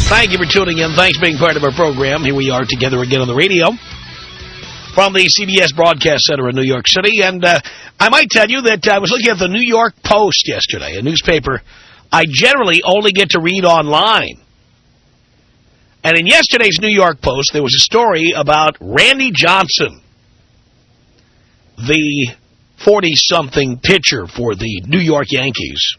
Thank you for tuning in. Thanks for being part of our program. Here we are together again on the radio from the CBS Broadcast Center in New York City. And I might tell you that I was looking at the New York Post yesterday, a newspaper I generally only get to read online. And in yesterday's New York Post, there was a story about Randy Johnson, the 40-something pitcher for the New York Yankees,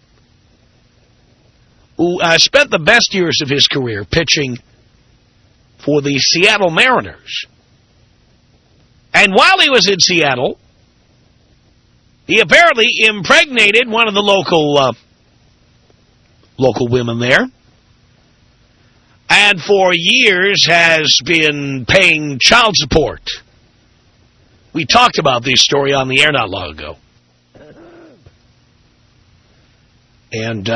who spent the best years of his career pitching for the Seattle Mariners. And while he was in Seattle, he apparently impregnated one of the local women there, and for years has been paying child support. We talked about this story on the air not long ago. And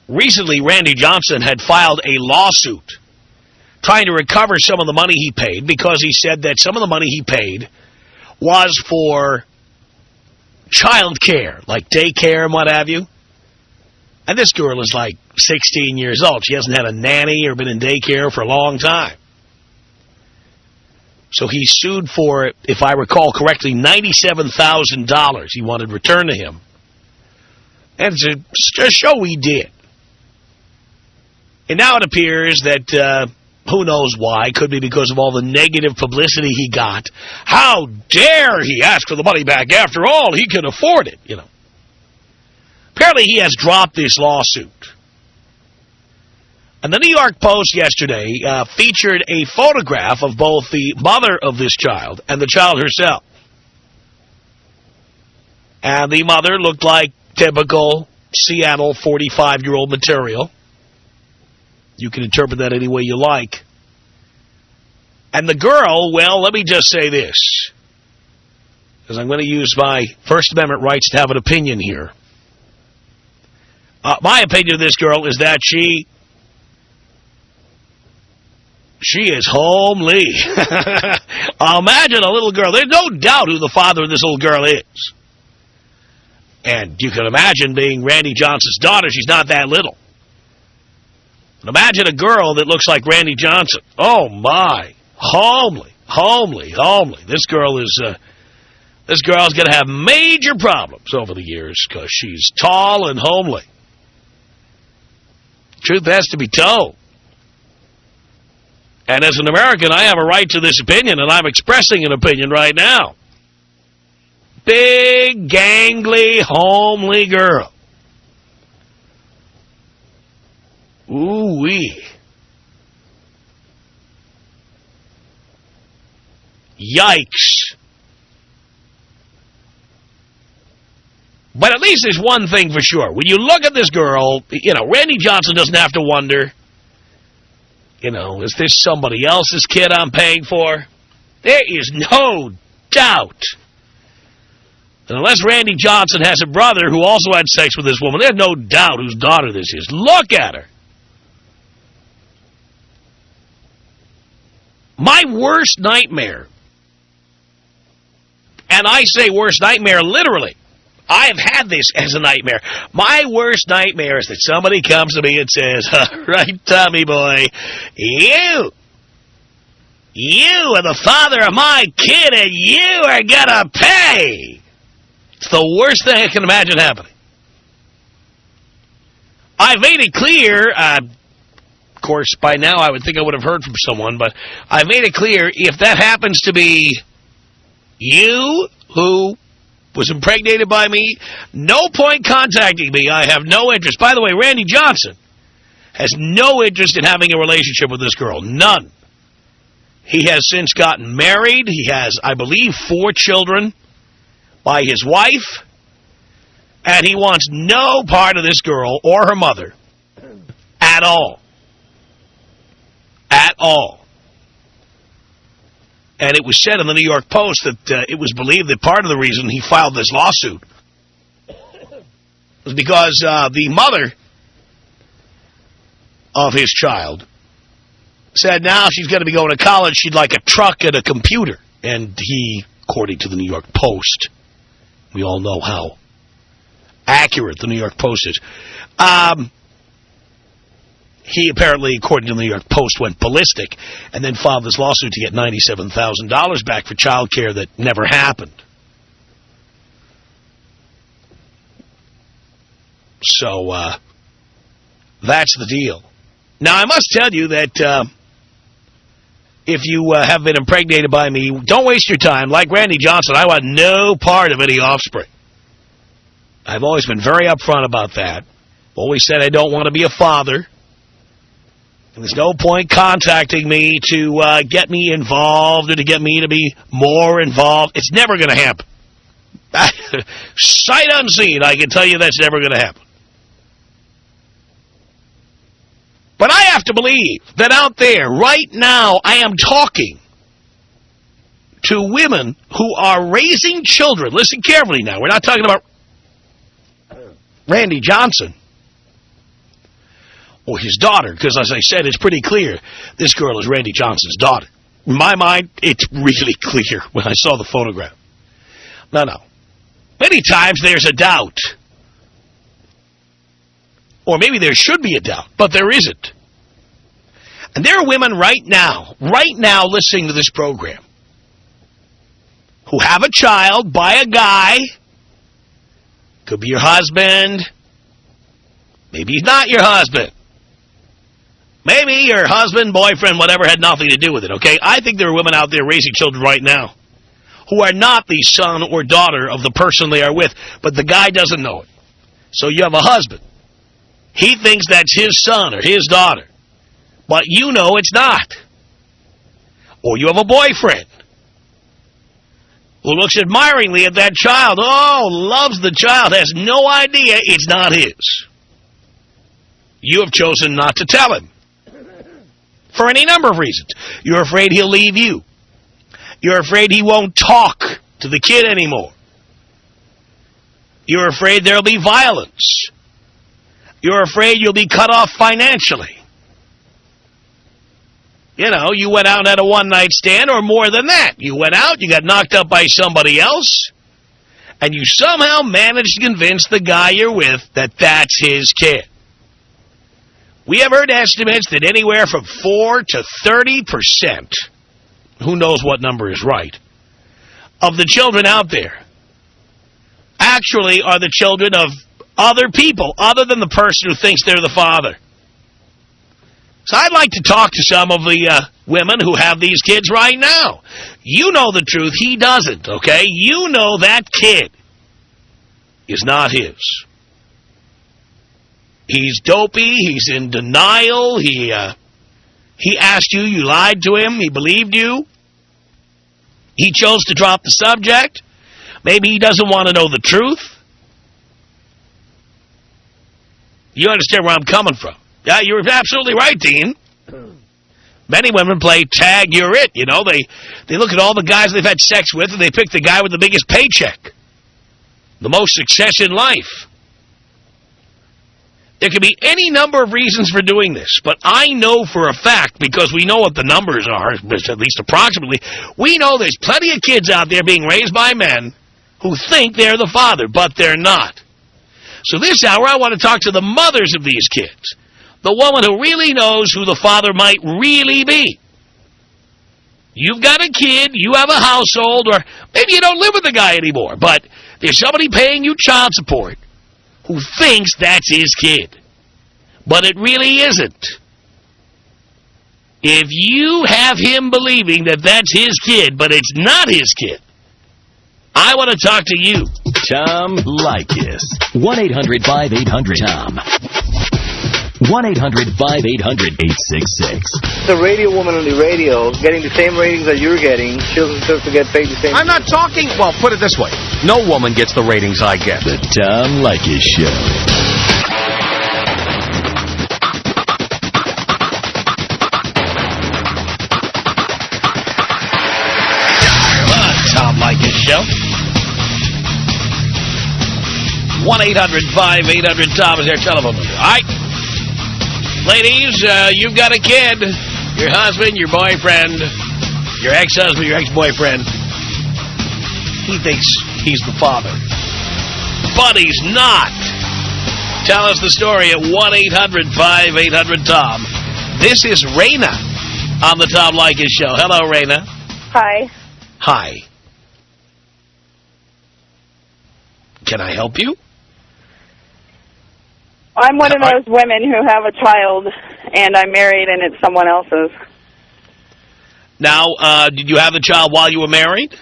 recently, Randy Johnson had filed a lawsuit trying to recover some of the money he paid because he said that some of the money he paid was for child care, like daycare and what have you. And this girl is like 16 years old. She hasn't had a nanny or been in daycare for a long time. So he sued for, if I recall correctly, $97,000 he wanted returned to him. And it's a show he did. And now it appears that, who knows why, could be because of all the negative publicity he got. How dare he ask for the money back? After all, he can afford it, you know. Apparently he has dropped this lawsuit. And the New York Post yesterday featured a photograph of both the mother of this child and the child herself. And the mother looked like typical Seattle 45-year-old material. You can interpret that any way you like. And the girl, well, let me just say this, because I'm going to use my First Amendment rights to have an opinion here. My opinion of this girl is that she is homely. Imagine a little girl. There's no doubt who the father of this little girl is. And you can imagine being Randy Johnson's daughter. She's not that little. But imagine a girl that looks like Randy Johnson. Oh, my. Homely, homely, homely. This girl is going to have major problems over the years because she's tall and homely. Truth has to be told. And as an American, I have a right to this opinion, and I'm expressing an opinion right now. Big, gangly, homely girl. Ooh-wee. Yikes. But at least there's one thing for sure. When you look at this girl, you know, Randy Johnson doesn't have to wonder, you know, is this somebody else's kid I'm paying for? There is no doubt. And unless Randy Johnson has a brother who also had sex with this woman, there's no doubt whose daughter this is. Look at her. My worst nightmare, and I say worst nightmare literally, I have had this as a nightmare. My worst nightmare is that somebody comes to me and says, all right, Tommy boy, you are the father of my kid and you are going to pay. It's the worst thing I can imagine happening. I've made it clear, of course, by now I would think I would have heard from someone, but I've made it clear if that happens to be you who was impregnated by me, no point contacting me. I have no interest. By the way, Randy Johnson has no interest in having a relationship with this girl. None. He has since gotten married. He has, I believe, 4 children by his wife. And he wants no part of this girl or her mother at all. At all. And it was said in the New York Post that it was believed that part of the reason he filed this lawsuit was because the mother of his child said now she's going to be going to college, she'd like a truck and a computer. And he, according to the New York Post, we all know how accurate the New York Post is, He apparently, according to the New York Post, went ballistic and then filed this lawsuit to get $97,000 back for child care that never happened. So, that's the deal. Now, I must tell you that if you have been impregnated by me, don't waste your time. Like Randy Johnson, I want no part of any offspring. I've always been very upfront about that. Always said I don't want to be a father. And there's no point contacting me to get me involved or to get me to be more involved. It's never going to happen. Sight unseen, I can tell you that's never going to happen. But I have to believe that out there, right now, I am talking to women who are raising children. Listen carefully now. We're not talking about Randy Johnson or his daughter, because as I said, it's pretty clear this girl is Randy Johnson's daughter. In my mind, it's really clear when I saw the photograph. No. Many times there's a doubt. Or maybe there should be a doubt, but there isn't. And there are women right now listening to this program who have a child by a guy. Could be your husband. Maybe he's not your husband. Maybe your husband, boyfriend, whatever, had nothing to do with it, okay? I think there are women out there raising children right now who are not the son or daughter of the person they are with, but the guy doesn't know it. So you have a husband. He thinks that's his son or his daughter, but you know it's not. Or you have a boyfriend who looks admiringly at that child, loves the child, has no idea it's not his. You have chosen not to tell him for any number of reasons. You're afraid he'll leave you. You're afraid he won't talk to the kid anymore. You're afraid there'll be violence. You're afraid you'll be cut off financially. You know, you went out and had a one-night stand, or more than that. You went out, you got knocked up by somebody else, and you somehow managed to convince the guy you're with that that's his kid. We have heard estimates that anywhere from 4 to 30%, who knows what number is right, of the children out there actually are the children of other people, other than the person who thinks they're the father. So I'd like to talk to some of the women who have these kids right now. You know the truth. He doesn't, okay? You know that kid is not his. He's dopey. He's in denial. He asked you. You lied to him. He believed you. He chose to drop the subject. Maybe he doesn't want to know the truth. You understand where I'm coming from. Yeah, you're absolutely right, Dean. Many women play tag, you're it. You know, they look at all the guys they've had sex with, and they pick the guy with the biggest paycheck, the most success in life. There could be any number of reasons for doing this, but I know for a fact, because we know what the numbers are, at least approximately, we know there's plenty of kids out there being raised by men who think they're the father, but they're not. So this hour, I want to talk to the mothers of these kids, the woman who really knows who the father might really be. You've got a kid, you have a household, or maybe you don't live with the guy anymore, but there's somebody paying you child support who thinks that's his kid, but it really isn't. If you have him believing that that's his kid, but it's not his kid, I want to talk to you. Tom Leykis. 1-800-5800-TOM. 1-800-5800-866. The radio woman on the radio getting the same ratings that you're getting, she'll deserve to get paid the same. I'm not talking, well, put it this way. No woman gets the ratings I get. The Tom Leykis Show. Tom Leykis Show. 1-800-5800-TOM is their telephone number. All right. Ladies, you've got a kid. Your husband, your boyfriend, your ex-husband, your ex-boyfriend. He thinks he's the father. But he's not. Tell us the story at 1-800-5800-TOM. This is Raina on the Tom Leykis Show. Hello, Raina. Hi. Hi. Can I help you? I'm one of those women who have a child, and I'm married, and it's someone else's. Now, did you have the child while you were married?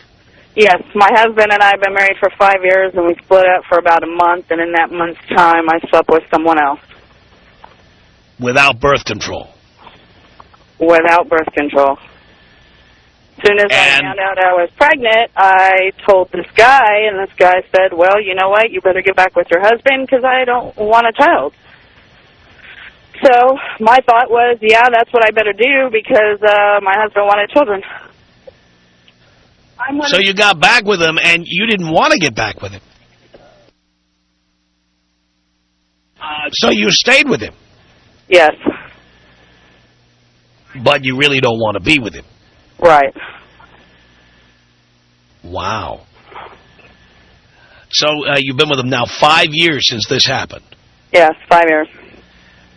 Yes, my husband and I have been married for 5 years, and we split up for about a month, and in that month's time, I slept with someone else. Without birth control? Without birth control. As soon as I found out I was pregnant, I told this guy, and this guy said, well, you know what, you better get back with your husband because I don't want a child. So my thought was, yeah, that's what I better do because my husband wanted children. So you got back with him, and you didn't want to get back with him. So you stayed with him. Yes. But you really don't want to be with him. Right. Wow. So you've been with him now 5 years since this happened. Yes, 5 years.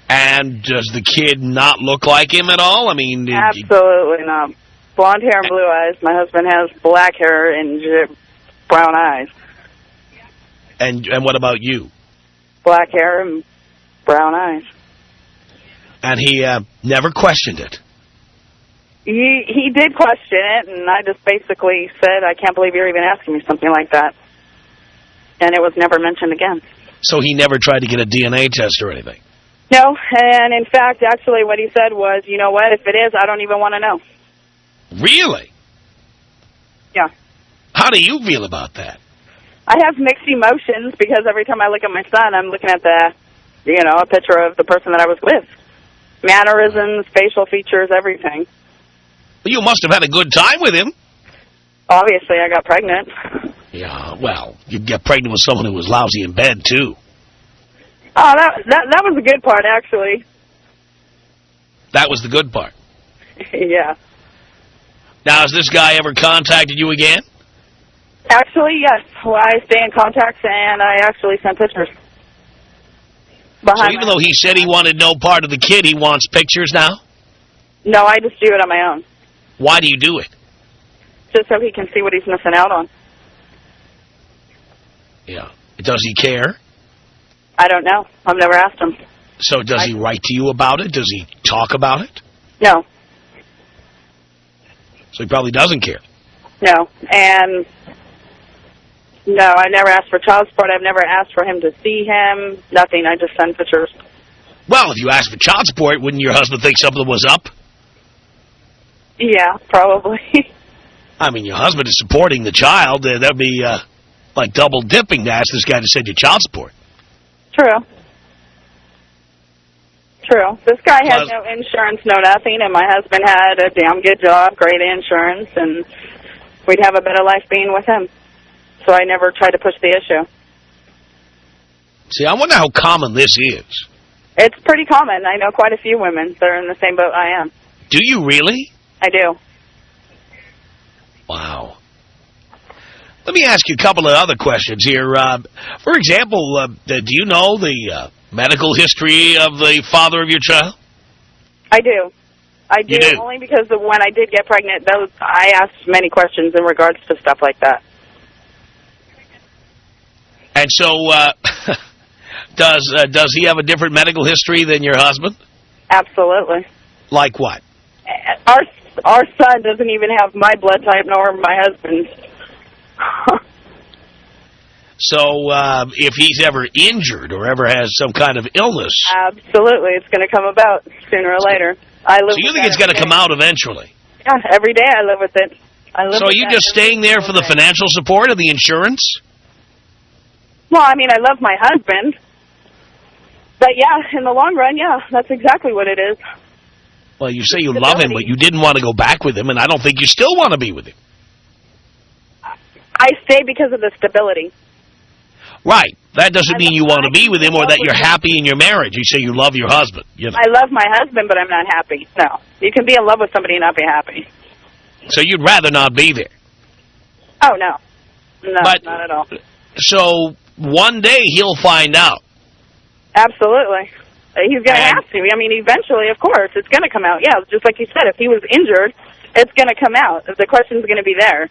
And does the kid not look like him at all? I mean, absolutely not. Blonde hair and blue eyes. My husband has black hair and brown eyes. And what about you? Black hair and brown eyes. And he never questioned it? He did question it, and I just basically said, I can't believe you're even asking me something like that. And it was never mentioned again. So he never tried to get a DNA test or anything? No, and in fact, actually what he said was, you know what, if it is, I don't even want to know. Really? Yeah. How do you feel about that? I have mixed emotions because every time I look at my son, I'm looking at a picture of the person that I was with. Mannerisms, facial features, everything. Well, you must have had a good time with him. Obviously, I got pregnant. Yeah, well, you'd get pregnant with someone who was lousy in bed, too. Oh, that was the good part, actually. That was the good part? Yeah. Now, has this guy ever contacted you again? Actually, yes. Well, I stay in contact, and I actually sent pictures. So even though he said he wanted no part of the kid, he wants pictures now? No, I just do it on my own. Why do you do it? Just so he can see what he's missing out on. Yeah. Does he care? I don't know. I've never asked him. So does he write to you about it? Does he talk about it? No. So he probably doesn't care. No. And no, I never asked for child support. I've never asked for him to see him. Nothing. I just send pictures. Well, if you asked for child support, wouldn't your husband think something was up? Yeah, probably. I mean, your husband is supporting the child. That would be like double dipping to ask this guy to send you child support. True. True. This guy had no insurance, no nothing, and my husband had a damn good job, great insurance, and we'd have a better life being with him. So I never tried to push the issue. See, I wonder how common this is. It's pretty common. I know quite a few women that are in the same boat I am. Do you really? I do. Wow. Let me ask you a couple of other questions here. For example, do you know the medical history of the father of your child? I do. I do, You do? Only because when I did get pregnant, I asked many questions in regards to stuff like that. And so, does he have a different medical history than your husband? Absolutely. Like what? Our son doesn't even have my blood type nor my husband's. So, if he's ever injured or ever has some kind of illness... Absolutely. It's going to come about sooner or later. So you think it's going to come out eventually? Yeah, every day I live with it. So are you just staying there for the financial support of the insurance? Well, I mean, I love my husband. But, yeah, in the long run, yeah, that's exactly what it is. Well, you say you love him, but you didn't want to go back with him, and I don't think you still want to be with him. I stay because of the stability. Right. That doesn't mean you want to be with him or that you're happy in your marriage. You say you love your husband. You know. I love my husband, but I'm not happy. No. You can be in love with somebody and not be happy. So you'd rather not be there? Oh, no. No, not at all. So one day he'll find out Absolutely. He's going to have to. I mean, eventually, of course, it's going to come out. Yeah, just like you said, if he was injured, it's going to come out. The question's going to be there.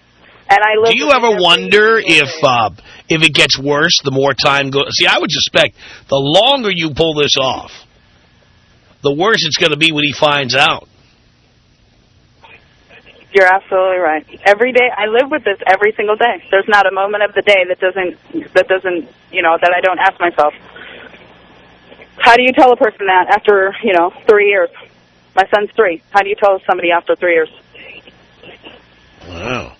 And I live. Do you ever wonder if it gets worse the more time goes? See, I would suspect the longer you pull this off, the worse it's going to be when he finds out. You're absolutely right. Every day, I live with this every single day. There's not a moment of the day that doesn't, that I don't ask myself, how do you tell a person that after, 3 years? My son's 3. How do you tell somebody after 3 years? Wow.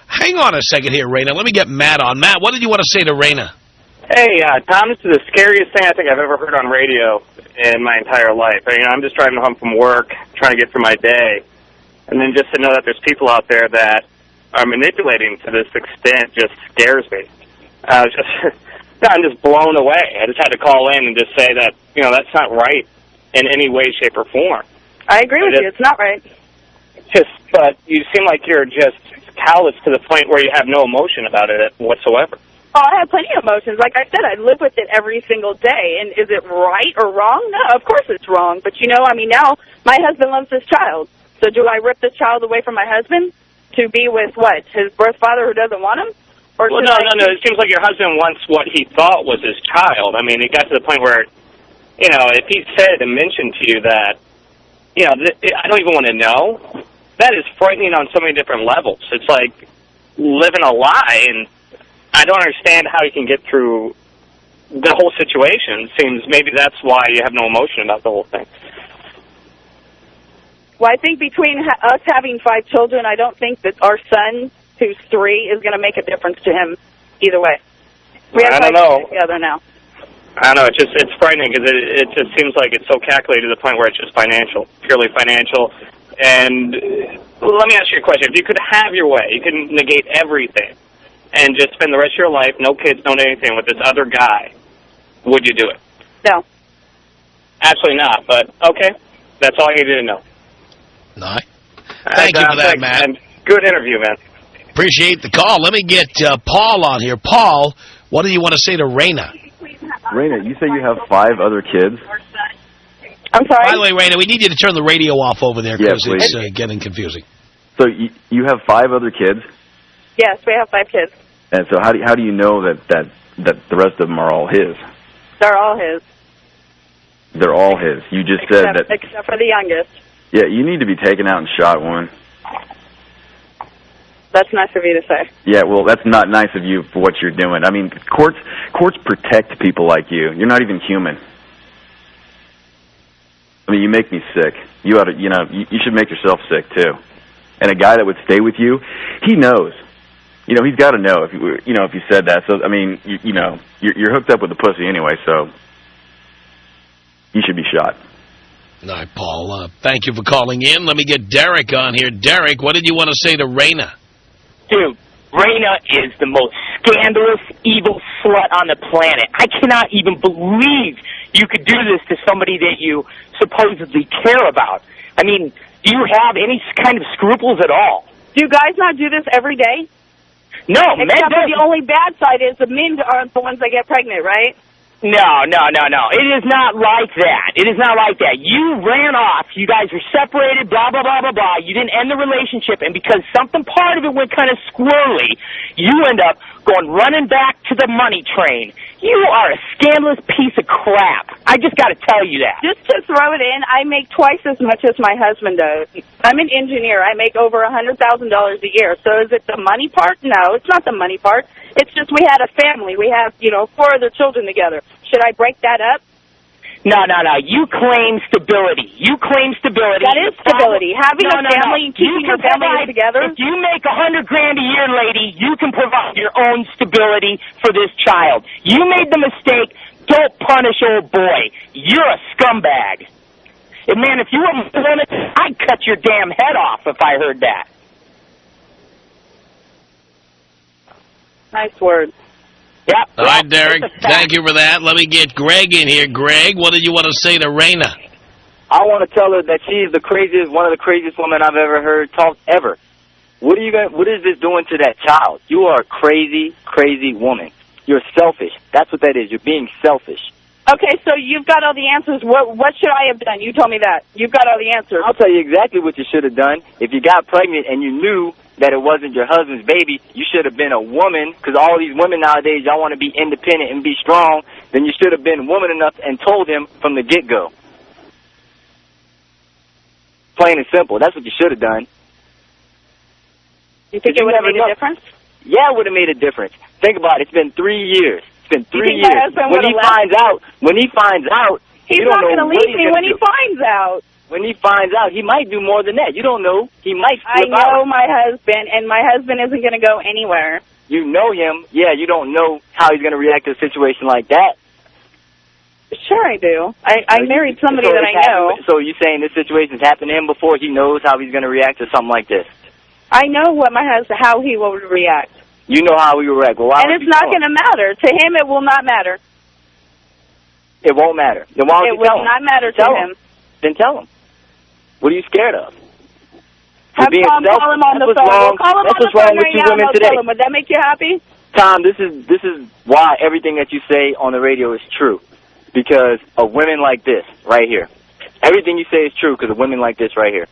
Hang on a second here, Raina. Let me get Matt on. Matt, what did you want to say to Raina? Hey, Tom, this is the scariest thing I think I've ever heard on radio in my entire life. I'm just driving home from work, trying to get through my day. And then just to know that there's people out there that are manipulating to this extent just scares me. I'm just blown away. I just had to call in and just say that, that's not right in any way, shape, or form. I agree with you. It's not right. But you seem like you're just callous to the point where you have no emotion about it whatsoever. Oh, I have plenty of emotions. Like I said, I live with it every single day. And is it right or wrong? No, of course it's wrong. But, now my husband loves this child. So do I rip this child away from my husband to be with, what, his birth father who doesn't want him? Or well, no. It seems like your husband wants what he thought was his child. I mean, it got to the point where, if he said and mentioned to you that, I don't even want to know, that is frightening on so many different levels. It's like living a lie, and I don't understand how you can get through the whole situation. It seems maybe that's why you have no emotion about the whole thing. Well, I think between us having 5 children, I don't think that our son, who's 3, is going to make a difference to him either way. We have 5 children together now. I don't know. It's frightening because it just seems like it's so calculated to the point where it's just financial, purely financial. And let me ask you a question. If you could have your way, you could negate everything and just spend the rest of your life, no kids, no anything, with this other guy, would you do it? No. Absolutely not. But, okay, that's all I needed to know. No. Thank you for that, Matt. And good interview, man. Appreciate the call. Let me get Paul on here. Paul, what do you want to say to Raina? Raina, you say you have 5 other kids? I'm sorry? By the way, Raina, we need you to turn the radio off over there because it's getting confusing. So you have 5 other kids? Yes, we have 5 kids. And so how do you know that the rest of them are all his? They're all his. They're all his. You just said that... Except for the youngest. Yeah, you need to be taken out and shot, woman. That's nice of you to say. Yeah, well, that's not nice of you for what you're doing. I mean, courts protect people like you. You're not even human. I mean, you make me sick. You ought to, you should make yourself sick too. And a guy that would stay with you, he knows. He's got to know if you said that. So I mean, you're hooked up with the pussy anyway. So you should be shot. All right, Paul. Thank you for calling in. Let me get Derek on here. Derek, what did you want to say to Raina? Dude, Raina is the most scandalous, evil slut on the planet. I cannot even believe you could do this to somebody that you supposedly care about. I mean, do you have any kind of scruples at all? Do you guys not do this every day? No, except for the only bad side is the men are the ones that get pregnant, right? No. It is not like that. It is not like that. You ran off. You guys were separated, blah, blah, blah, blah, blah. You didn't end the relationship, and because part of it went kind of squirrely, you end up going running back to the money train. You are a scandalous piece of crap. I just got to tell you that. Just to throw it in, I make twice as much as my husband does. I'm an engineer. I make over $100,000 a year. So is it the money part? No, it's not the money part. It's just we had a family. We have, 4 other children together. Should I break that up? No. You claim stability. That is stability. Having a family and keeping your family together. If you make $100,000 a year, lady, you can provide your own stability for this child. You made the mistake. Don't punish old boy. You're a scumbag. And man, if you weren't doing it, I'd cut your damn head off if I heard that. Nice word. Yep. All right, Derek. Thank you for that. Let me get Greg in here. Greg, what did you want to say to Raina? I want to tell her that she's one of the craziest women I've ever heard talk ever. What is this doing to that child? You are a crazy, crazy woman. You're selfish. That's what that is. You're being selfish. Okay, so you've got all the answers. What should I have done? You told me that. You've got all the answers. I'll tell you exactly what you should have done. If you got pregnant and you knew that it wasn't your husband's baby, you should have been a woman, because all these women nowadays, y'all want to be independent and be strong. Then you should have been woman enough and told him from the get-go. Plain and simple. That's what you should have done. You think it would have made a difference? Yeah, it would have made a difference. Think about it. It's been 3 years. It's been 3 years. When he finds out, he's not going to leave me when he finds out. When he finds out, he might do more than that. You don't know. He might flip out. I know my husband, and my husband isn't going to go anywhere. You know him. Yeah, you don't know how he's going to react to a situation like that. Sure I do. I married somebody that I know. So you're saying this situation's happened to him before? He knows how he's going to react to something like this? I know what how he will react. You know how he will react. Well, and it's not going to matter. To him, it will not matter. It won't matter. Then why don't you tell him? It will not matter to him. Then tell him. What are you scared of? Have Tom call him on the phone. We'll call him on the phone right now and I'll tell him. Would that make you happy? Tom, this is why everything that you say on the radio is true. Because of women like this right here. Everything you say is true because of women like this right here.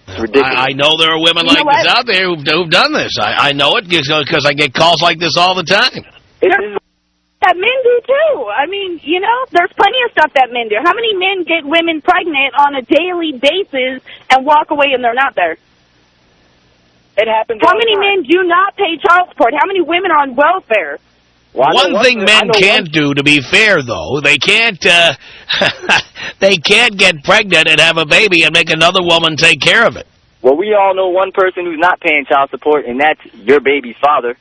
It's ridiculous. I know there are women like this out there who've done this. I know it because I get calls like this all the time. That men do, too. I mean, you know, there's plenty of stuff that men do. How many men get women pregnant on a daily basis and walk away and they're not there? It happens How many men do not pay child support? How many women are on welfare? Well, one thing men can't do, to be fair, though, they can't they can't get pregnant and have a baby and make another woman take care of it. Well, we all know one person who's not paying child support, and that's your baby's father.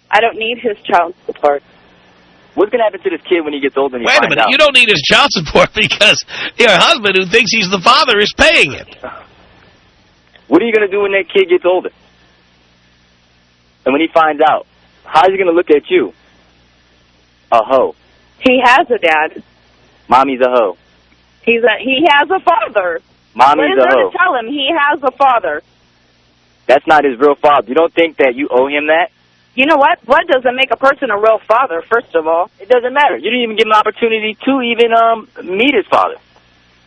I don't need his child support. What's going to happen to this kid when he gets older and he finds out? Wait a minute, you don't need his child support because your husband who thinks he's the father is paying it. What are you going to do when that kid gets older? And when he finds out, how's he going to look at you? A hoe. He has a dad. Mommy's a hoe. He has a father. Mommy's a hoe. To tell him he has a father. That's not his real father. You don't think that you owe him that? You know what? Blood doesn't make a person a real father, first of all. It doesn't matter. You didn't even give him an opportunity to even meet his father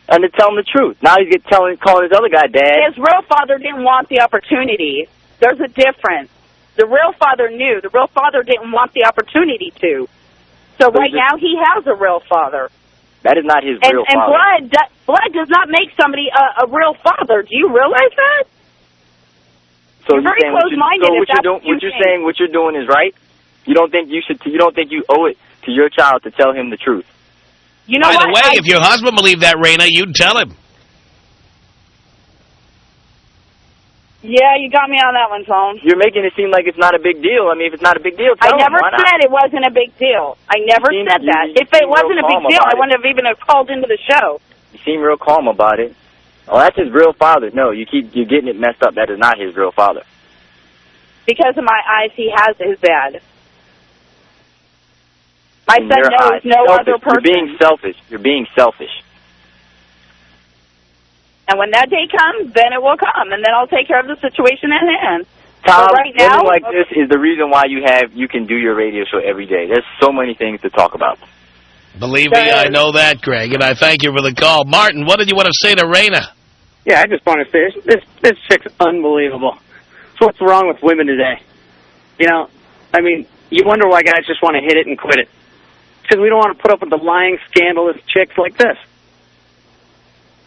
and to tell him the truth. Now he's calling his other guy dad. His real father didn't want the opportunity. There's a difference. The real father knew. The real father didn't want the opportunity to. So right now he has a real father. That is not his real father. And blood does not make somebody a real father. Do you realize that? So you're very close-minded. So what you're doing is right. You don't think you should. You don't think you owe it to your child to tell him the truth. You know By the way, if your husband believed that, Raina, you'd tell him. Yeah, you got me on that one, Tom. You're making it seem like it's not a big deal. I mean, if it's not a big deal, tell him. I never said it wasn't a big deal. I never said that. If it wasn't a big deal, I wouldn't have even called into the show. You seem real calm about it. Oh, that's his real father. No, you're getting it messed up. That is not his real father. Because in my eyes, he has his dad. My son knows no other person. You're being selfish. You're being selfish. And when that day comes, then it will come, and then I'll take care of the situation at hand. Tom, right now, like this is the reason why you can do your radio show every day. There's so many things to talk about. Believe me, I know that, Greg, and I thank you for the call. Martin, what did you want to say to Raina? Yeah, I just want to say, this chick's unbelievable. So what's wrong with women today? You know, I mean, you wonder why guys just want to hit it and quit it. Because we don't want to put up with the lying, scandalous chicks like this.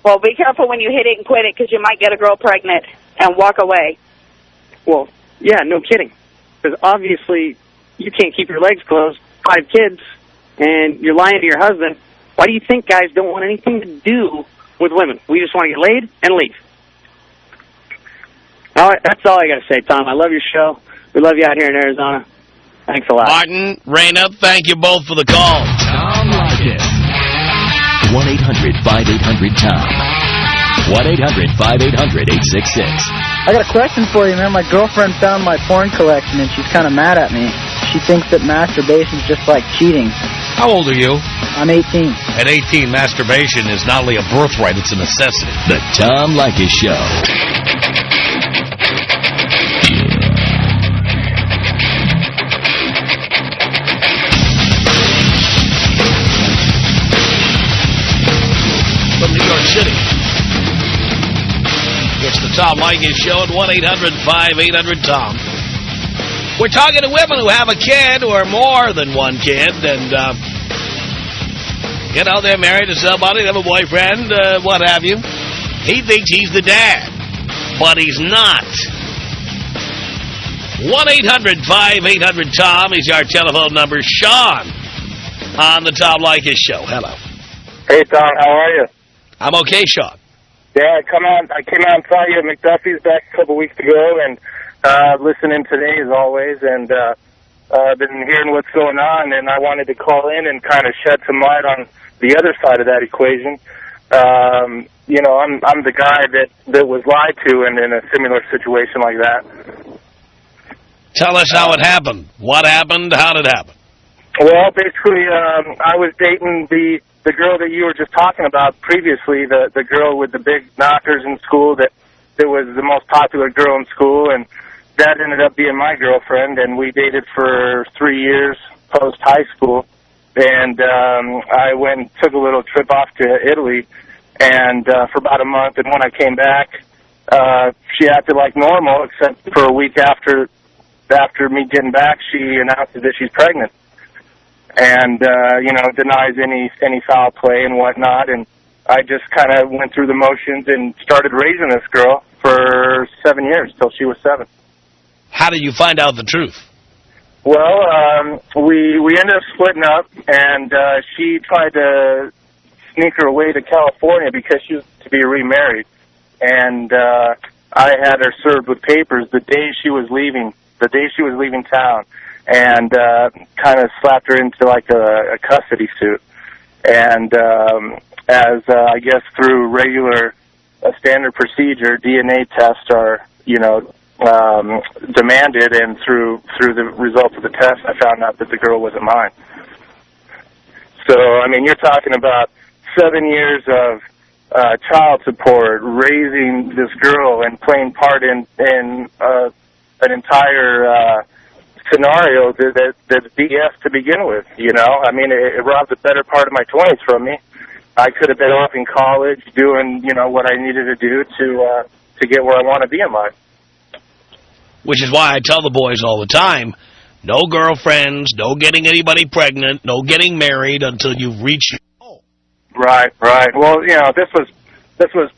Well, be careful when you hit it and quit it, because you might get a girl pregnant and walk away. Well, yeah, no kidding. Because obviously, you can't keep your legs closed, 5 kids, and you're lying to your husband. Why do you think guys don't want anything to do with women? We just want to get laid and leave. All right, that's all I got to say, Tom. I love your show. We love you out here in Arizona. Thanks a lot. Martin, Raina, thank you both for the call. Tom Leykis. 1-800-5800-TOM. 1-800-5800-866. I got a question for you, man. My girlfriend found my porn collection, and she's kind of mad at me. She thinks that masturbation's just like cheating. How old are you? I'm 18. At 18, masturbation is not only a birthright, it's a necessity. The Tom Leykis Show. Tom Leykis Show at 1-800-5800-TOM. We're talking to women who have a kid or more than one kid, and, you know, they're married to somebody, they have a boyfriend, what have you. He thinks he's the dad, but he's not. 1-800-5800-TOM is our telephone number. Sean on the Tom Leykis Show. Hello. Hey, Tom, how are you? I'm okay, Sean. Yeah, I came out and saw you at McDuffie's back a couple weeks ago, and listening today as always, and been hearing what's going on, and I wanted to call in and kind of shed some light on the other side of that equation. You know, I'm the guy that was lied to in a similar situation like that. Tell us how it happened. What happened? How did it happen? Well, basically, I was dating the girl that you were just talking about previously, the girl with the big knockers in school that was the most popular girl in school, and that ended up being my girlfriend, and we dated for 3 years post-high school, and I went and took a little trip off to Italy, and for about a month, and when I came back, she acted like normal, except for a week after me getting back, she announces that she's pregnant. And, you know, denies any foul play and whatnot. And I just kind of went through the motions and started raising this girl for 7 years, till she was 7. How did you find out the truth? Well, we ended up splitting up, and she tried to sneak her away to California because she was to be remarried. And I had her served with papers the day she was leaving town. And kind of slapped her into like a custody suit. And as I guess through regular standard procedure, DNA tests are, you know, demanded, and through the results of the test, I found out that the girl wasn't mine. So, I mean, you're talking about 7 years of child support, raising this girl, and playing part in an entire scenario that's BS to begin with, you know? I mean, it robbed the better part of my 20s from me. I could have been off in college doing, you know, what I needed to do to get where I want to be in life. Which is why I tell the boys all the time, no girlfriends, no getting anybody pregnant, no getting married until you've reached your goal. Right. Well, you know, this was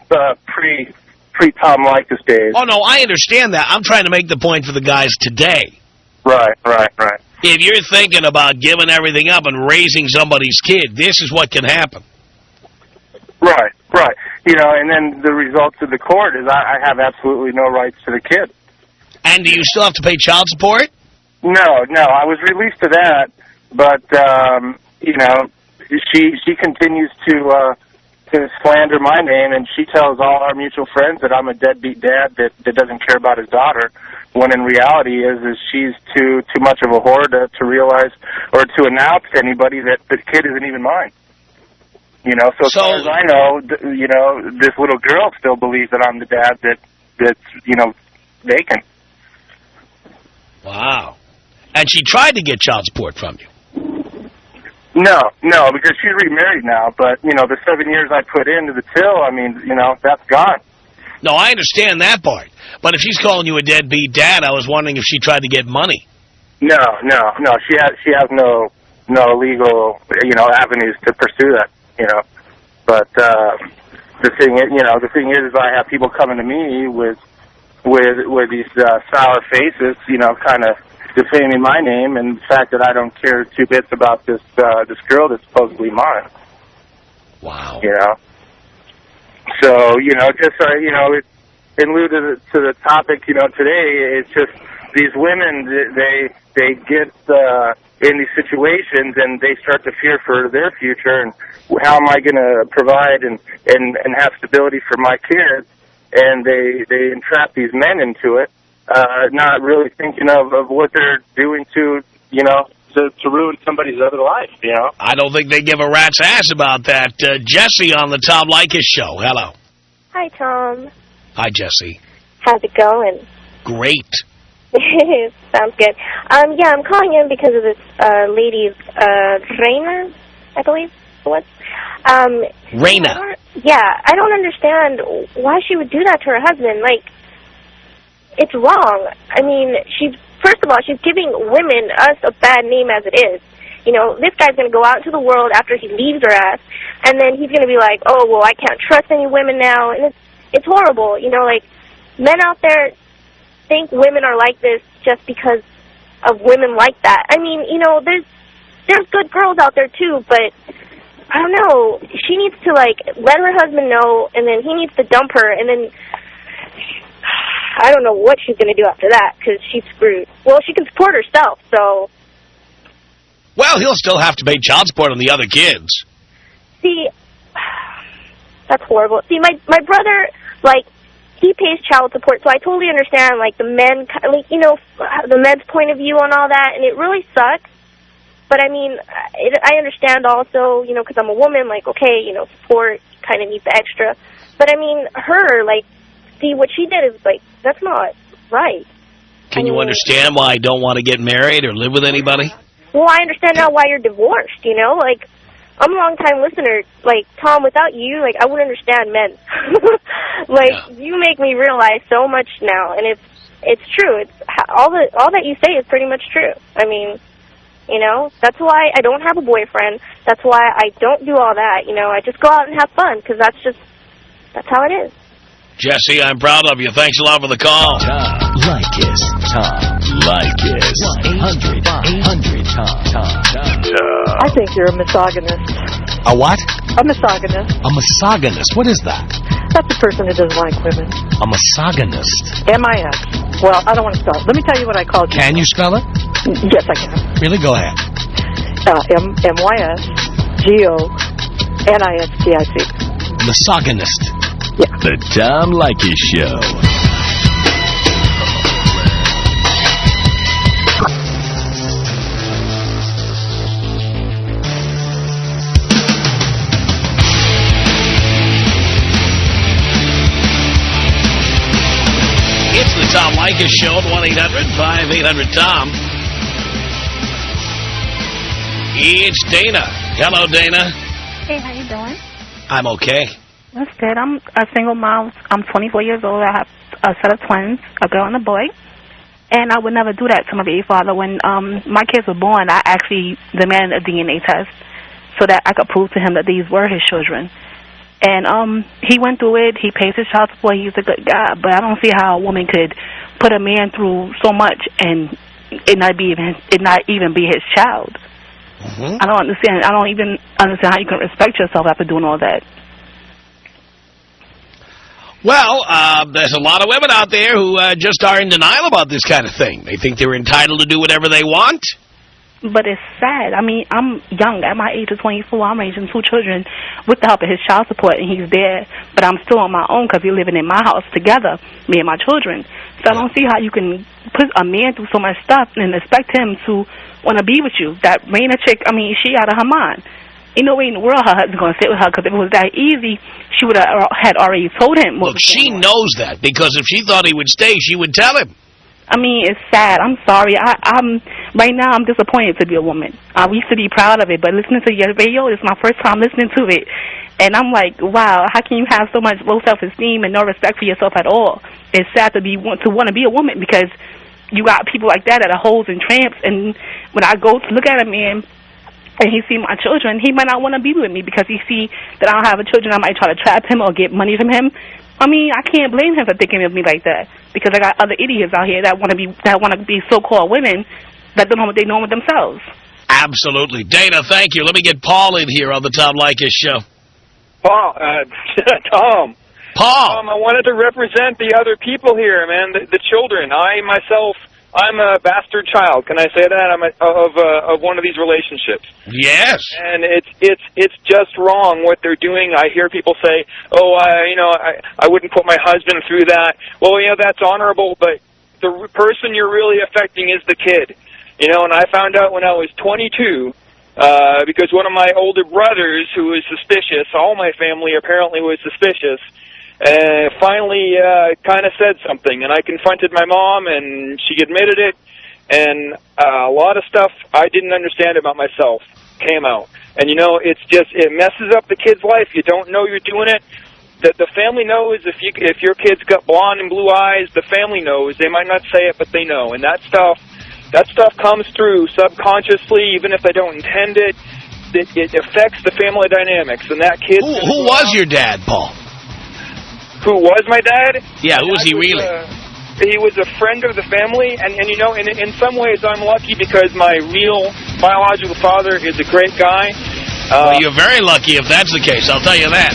pre-Tom Leykis days. Oh, no, I understand that. I'm trying to make the point for the guys today. Right. If you're thinking about giving everything up and raising somebody's kid, this is what can happen. Right. You know, and then the results of the court is I have absolutely no rights to the kid. And do you still have to pay child support? No, I was released to that, but, you know, she continues to slander my name, and she tells all our mutual friends that I'm a deadbeat dad that doesn't care about his daughter, when in reality is she's too much of a whore to realize or to announce to anybody that the kid isn't even mine. You know, so as far as I know, you know, this little girl still believes that I'm the dad that's, you know, vacant. Wow. And she tried to get child support from you. No, because she's remarried now, but, you know, the 7 years I put into the till, I mean, you know, that's gone. No, I understand that part. But if she's calling you a deadbeat dad, I was wondering if she tried to get money. No, she has no legal, you know, avenues to pursue that, you know. But the thing is I have people coming to me with these sour faces, you know, kind of defaming my name and the fact that I don't care two bits about this girl that's supposedly mine. Wow. You know. So, you know, just you know, in lieu to the topic, you know, today, it's just these women, they get in these situations and they start to fear for their future and how am I going to provide and have stability for my kids, and they entrap these men into it, not really thinking of what they're doing to, you know, to ruin somebody's other life, you know? I don't think they give a rat's ass about that. Jesse on the Tom Leykis Show. Hello. Hi, Tom. Hi, Jesse. How's it going? Great. Sounds good. Yeah, I'm calling in because of this lady, Reina, I believe it was. Reina. I don't understand why she would do that to her husband. Like, it's wrong. I mean, first of all, she's giving women, us, a bad name as it is. You know, this guy's going to go out into the world after he leaves her ass, and then he's going to be like, oh, well, I can't trust any women now, and it's horrible. You know, like, men out there think women are like this just because of women like that. I mean, you know, there's good girls out there, too, but I don't know. She needs to, like, let her husband know, and then he needs to dump her, and then I don't know what she's going to do after that, because she's screwed. Well, she can support herself, so... Well, he'll still have to pay child support on the other kids. See, that's horrible. See, my brother, like, he pays child support, so I totally understand, like, the men, like, you know, the men's point of view on all that, and it really sucks. But, I mean, I understand also, you know, because I'm a woman, like, okay, you know, support, kind of need the extra. But, I mean, her, like, see, what she did is, like, that's not right. Can you understand why I don't want to get married or live with anybody? Well, I understand now why you're divorced, you know? Like, I'm a long-time listener. Like, Tom, without you, like, I wouldn't understand men. Like, you make me realize so much now, and it's true. It's all that you say is pretty much true. I mean, you know, that's why I don't have a boyfriend. That's why I don't do all that, you know? I just go out and have fun, because that's how it is. Jesse, I'm proud of you. Thanks a lot for the call. Tom Leykis. Tom Leykis. 1-800-800-TOM. I think you're a misogynist. A what? A misogynist. A misogynist. What is that? That's a person who doesn't like women. A misogynist. M-I-S. Well, I don't want to spell it. Let me tell you what I called you. Can you spell it? Yes, I can. Really? Go ahead. M-Y-S-G-O-N-I-S-T-I-C. Misogynist. Yeah. The Tom Leykis Show. It's the Tom Leykis Show at 1-800-5800-TOM. It's Dana. Hello, Dana. Hey, how you doing? I'm okay. That's good. I'm a single mom. I'm 24 years old. I have a set of twins, a girl and a boy. And I would never do that to my baby father. When my kids were born, I actually demanded a DNA test so that I could prove to him that these were his children. And he went through it. He pays his child support. He's a good guy. But I don't see how a woman could put a man through so much and it not even be his child. Mm-hmm. I don't understand. I don't even understand how you can respect yourself after doing all that. Well, there's a lot of women out there who just are in denial about this kind of thing. They think they're entitled to do whatever they want. But it's sad. I mean, I'm young. At my age of 24, I'm raising 2 children with the help of his child support, and he's there. But I'm still on my own because we're living in my house together, me and my children. So I don't see how you can put a man through so much stuff and expect him to want to be with you. That Raina chick, I mean, she out of her mind. Ain't no way in the world her husband's going to sit with her, because if it was that easy, she would have had already told him. Look, she knows that, because if she thought he would stay, she would tell him. I mean, it's sad. I'm sorry. I'm right now, I'm disappointed to be a woman. We used to be proud of it, but listening to your radio, it's my first time listening to it. And I'm like, wow, how can you have so much low self-esteem and no respect for yourself at all? It's sad to want to be a woman, because you got people like that are hoes and tramps. And when I go to look at a man and he see my children, he might not want to be with me because he see that I don't have a children. I might try to trap him or get money from him. I mean, I can't blame him for thinking of me like that, because I got other idiots out here that want to be so-called women that don't know what they know with themselves. Absolutely. Dana, thank you. Let me get Paul in here on the Tom Leykis Show. Paul, Tom. Paul. I wanted to represent the other people here, man, the children. I'm a bastard child. Can I say that? I'm of one of these relationships. Yes. And it's just wrong what they're doing. I hear people say, "Oh, I wouldn't put my husband through that." Well, that's honorable, but the person you're really affecting is the kid. And I found out when I was 22, because one of my older brothers, who was suspicious, all my family apparently was suspicious, finally kind of said something, and I confronted my mom, and she admitted it, and a lot of stuff I didn't understand about myself came out. And, it messes up the kid's life. You don't know you're doing it. the family knows if your kid's got blonde and blue eyes. The family knows. They might not say it, but they know. And that stuff comes through subconsciously, even if they don't intend it. It affects the family dynamics. And that kid. Who was your dad, Paul? Who was my dad? Yeah, who was he really? He was a friend of the family, and you know, in some ways I'm lucky because my real biological father is a great guy. Well, you're very lucky if that's the case, I'll tell you that.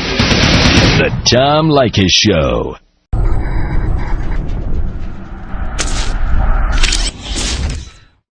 The Tom Leykis Show.